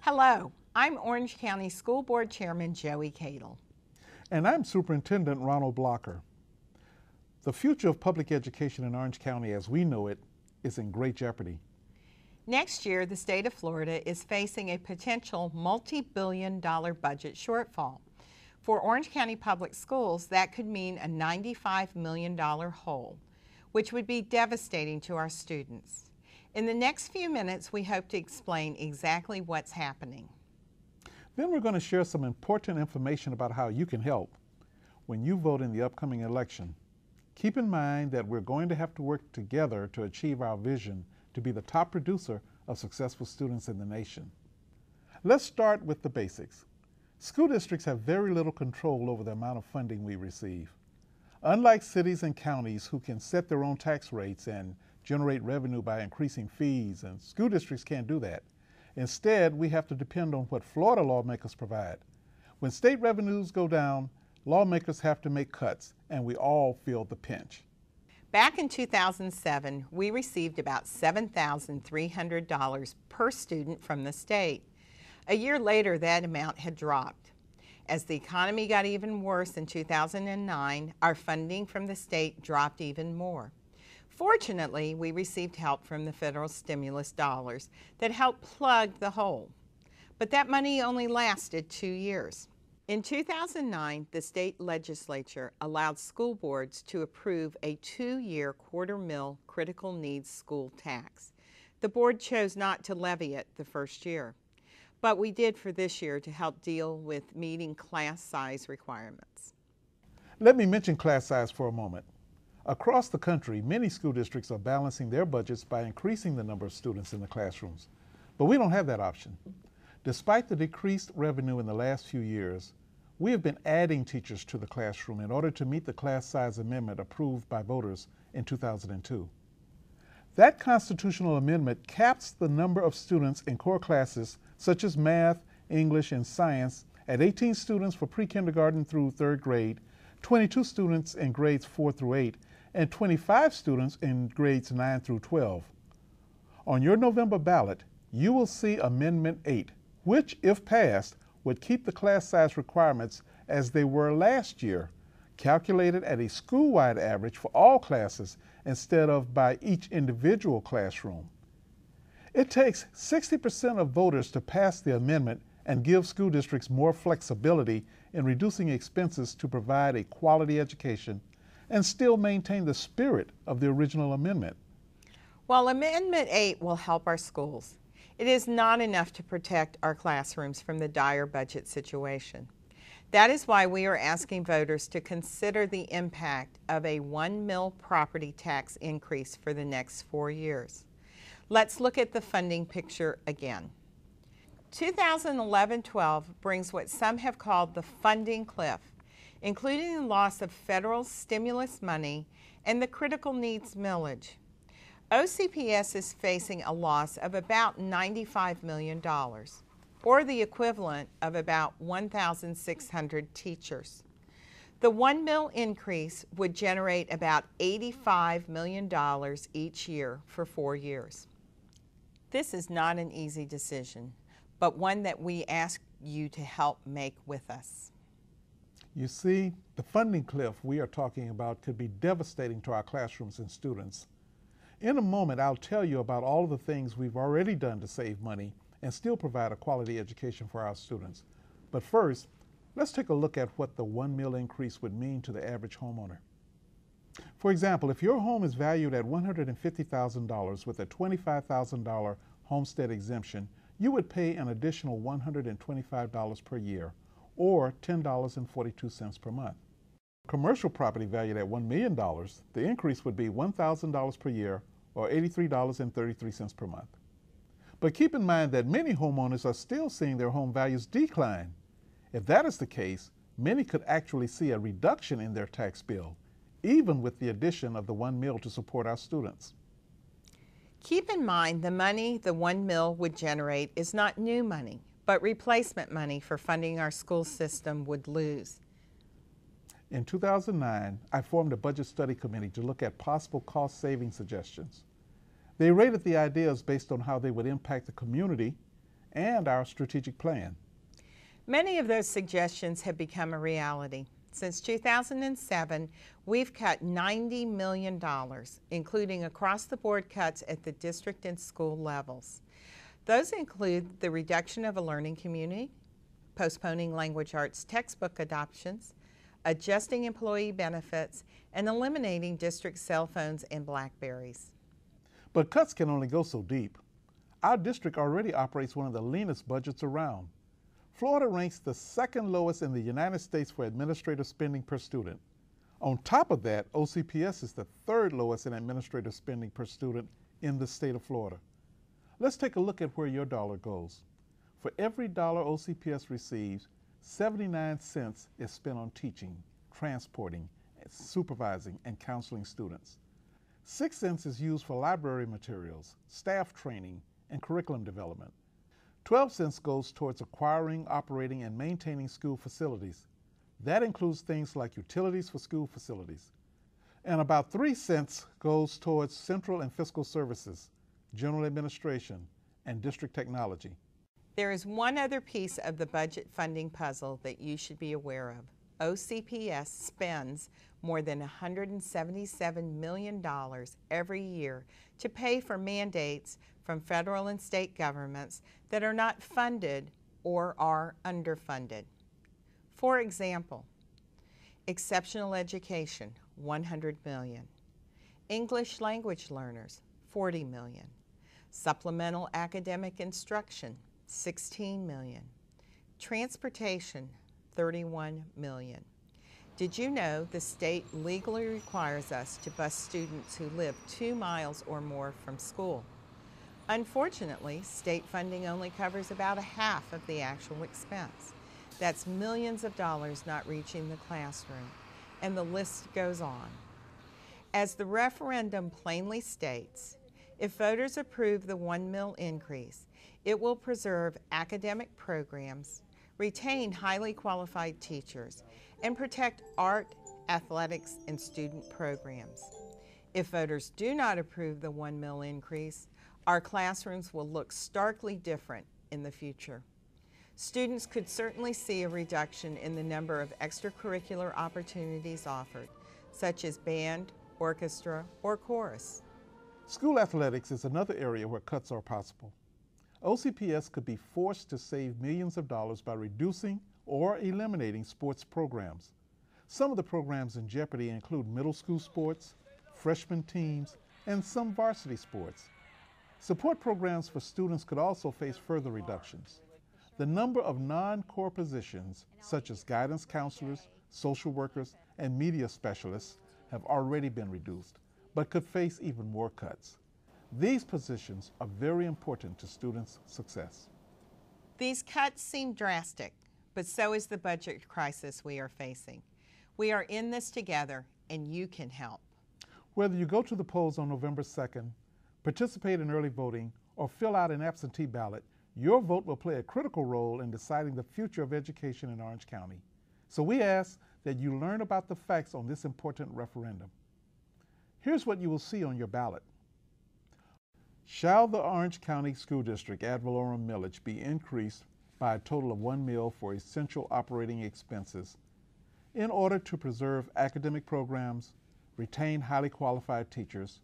Hello, I'm Orange County School Board Chairman Joey Cadle. And I'm Superintendent Ronald Blocker. The future of public education in Orange County as we know it is in great jeopardy. Next year, the state of Florida is facing a potential multi-billion-dollar budget shortfall. For Orange County Public Schools, that could mean a $95 million hole, which would be devastating to our students. In the next few minutes, we hope to explain exactly what's happening. Then we're going to share some important information about how you can help when you vote in the upcoming election. Keep in mind that we're going to have to work together to achieve our vision to be the top producer of successful students in the nation. Let's start with the basics. School districts have very little control over the amount of funding we receive. Unlike cities and counties who can set their own tax rates and generate revenue by increasing fees, and school districts can't do that. Instead, we have to depend on what Florida lawmakers provide. When state revenues go down, lawmakers have to make cuts, and we all feel the pinch. Back in 2007, we received about $7,300 per student from the state. A year later, that amount had dropped. As the economy got even worse in 2009, our funding from the state dropped even more. Fortunately, we received help from the federal stimulus dollars that helped plug the hole. But that money only lasted 2 years. In 2009, the state legislature allowed school boards to approve a 2-year $250,000 critical needs school tax. The board chose not to levy it the first year, but we did for this year to help deal with meeting class size requirements. Let me mention class size for a moment. Across the country, many school districts are balancing their budgets by increasing the number of students in the classrooms. But we don't have that option. Despite the decreased revenue in the last few years, we have been adding teachers to the classroom in order to meet the class size amendment approved by voters in 2002. That constitutional amendment caps the number of students in core classes such as math, English, and science at 18 students for pre-kindergarten through 3rd grade, 22 students in grades 4 through 8, and 25 students in grades 9 through 12. On your November ballot, you will see Amendment 8, which, if passed, would keep the class size requirements as they were last year, calculated at a school-wide average for all classes instead of by each individual classroom. It takes 60% of voters to pass the amendment and give school districts more flexibility in reducing expenses to provide a quality education and still maintain the spirit of the original amendment. While Amendment 8 will help our schools, it is not enough to protect our classrooms from the dire budget situation. That is why we are asking voters to consider the impact of a $1 million property tax increase for the next 4 years. Let's look at the funding picture again. 2011-12 brings what some have called the funding cliff, including the loss of federal stimulus money and the critical needs millage. OCPS is facing a loss of about $95 million, or the equivalent of about 1,600 teachers. The $1 million increase would generate about $85 million each year for 4 years. This is not an easy decision, but one that we ask you to help make with us. You see, the funding cliff we are talking about could be devastating to our classrooms and students. In a moment, I'll tell you about all of the things we've already done to save money and still provide a quality education for our students. But first, let's take a look at what the $1 million increase would mean to the average homeowner. For example, if your home is valued at $150,000 with a $25,000 homestead exemption, you would pay an additional $125 per year, or $10.42 per month. Commercial property valued at $1 million, the increase would be $1,000 per year, or $83.33 per month. But keep in mind that many homeowners are still seeing their home values decline. If that is the case, many could actually see a reduction in their tax bill, even with the addition of the $1 million to support our students. Keep in mind the money the $1 million would generate is not new money, but replacement money for funding our school system would lose. In 2009, I formed a budget study committee to look at possible cost-saving suggestions. They rated the ideas based on how they would impact the community and our strategic plan. Many of those suggestions have become a reality. Since 2007, we've cut $90 million, including across-the-board cuts at the district and school levels. Those include the reduction of a learning community, postponing language arts textbook adoptions, adjusting employee benefits, and eliminating district cell phones and BlackBerries. But cuts can only go so deep. Our district already operates one of the leanest budgets around. Florida ranks the second lowest in the United States for administrative spending per student. On top of that, OCPS is the third lowest in administrative spending per student in the state of Florida. Let's take a look at where your dollar goes. For every dollar OCPS receives, 79 cents is spent on teaching, transporting, supervising, and counseling students. 6 cents is used for library materials, staff training, and curriculum development. 12 cents goes towards acquiring, operating, and maintaining school facilities. That includes things like utilities for school facilities. And about 3 cents goes towards central and fiscal services, general administration, and district technology. There is one other piece of the budget funding puzzle that you should be aware of. OCPS spends more than $177 million every year to pay for mandates from federal and state governments that are not funded or are underfunded. For example, exceptional education, $100 million. English language learners, $40 million. Supplemental academic instruction, $16 million. Transportation, $31 million. Did you know the state legally requires us to bus students who live 2 miles or more from school? Unfortunately, state funding only covers about a half of the actual expense. That's millions of dollars not reaching the classroom, and the list goes on. As the referendum plainly states, if voters approve the 1 mil increase, it will preserve academic programs, retain highly qualified teachers, and protect art, athletics, and student programs. If voters do not approve the 1 mil increase, our classrooms will look starkly different in the future. Students could certainly see a reduction in the number of extracurricular opportunities offered, such as band, orchestra, or chorus. School athletics is another area where cuts are possible. OCPS could be forced to save millions of dollars by reducing or eliminating sports programs. Some of the programs in jeopardy include middle school sports, freshman teams, and some varsity sports. Support programs for students could also face further reductions. The number of non-core positions, such as guidance counselors, social workers, and media specialists, have already been reduced, but could face even more cuts. These positions are very important to students' success. These cuts seem drastic, but so is the budget crisis we are facing. We are in this together, and you can help. Whether you go to the polls on November 2nd, participate in early voting, or fill out an absentee ballot, your vote will play a critical role in deciding the future of education in Orange County. So we ask that you learn about the facts on this important referendum. Here's what you will see on your ballot. Shall the Orange County School District ad valorem millage be increased by a total of 1 mil for essential operating expenses in order to preserve academic programs, retain highly qualified teachers,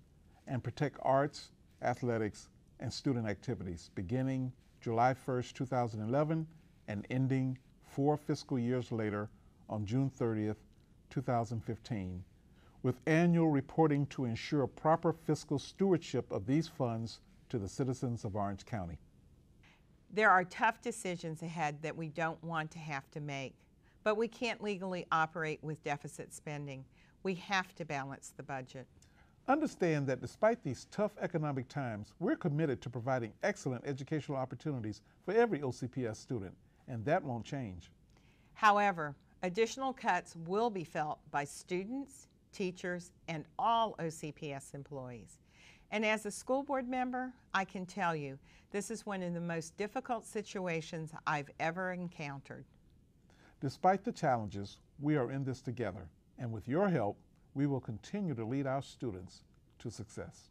and protect arts, athletics, and student activities beginning July 1st, 2011 and ending 4 fiscal years later on June 30th, 2015, with annual reporting to ensure proper fiscal stewardship of these funds to the citizens of Orange County. There are tough decisions ahead that we don't want to have to make, but we can't legally operate with deficit spending. We have to balance the budget. Understand that despite these tough economic times, we're committed to providing excellent educational opportunities for every OCPS student, and that won't change. However, additional cuts will be felt by students, teachers, and all OCPS employees. And as a school board member, I can tell you, this is one of the most difficult situations I've ever encountered. Despite the challenges, we are in this together, and with your help, we will continue to lead our students to success.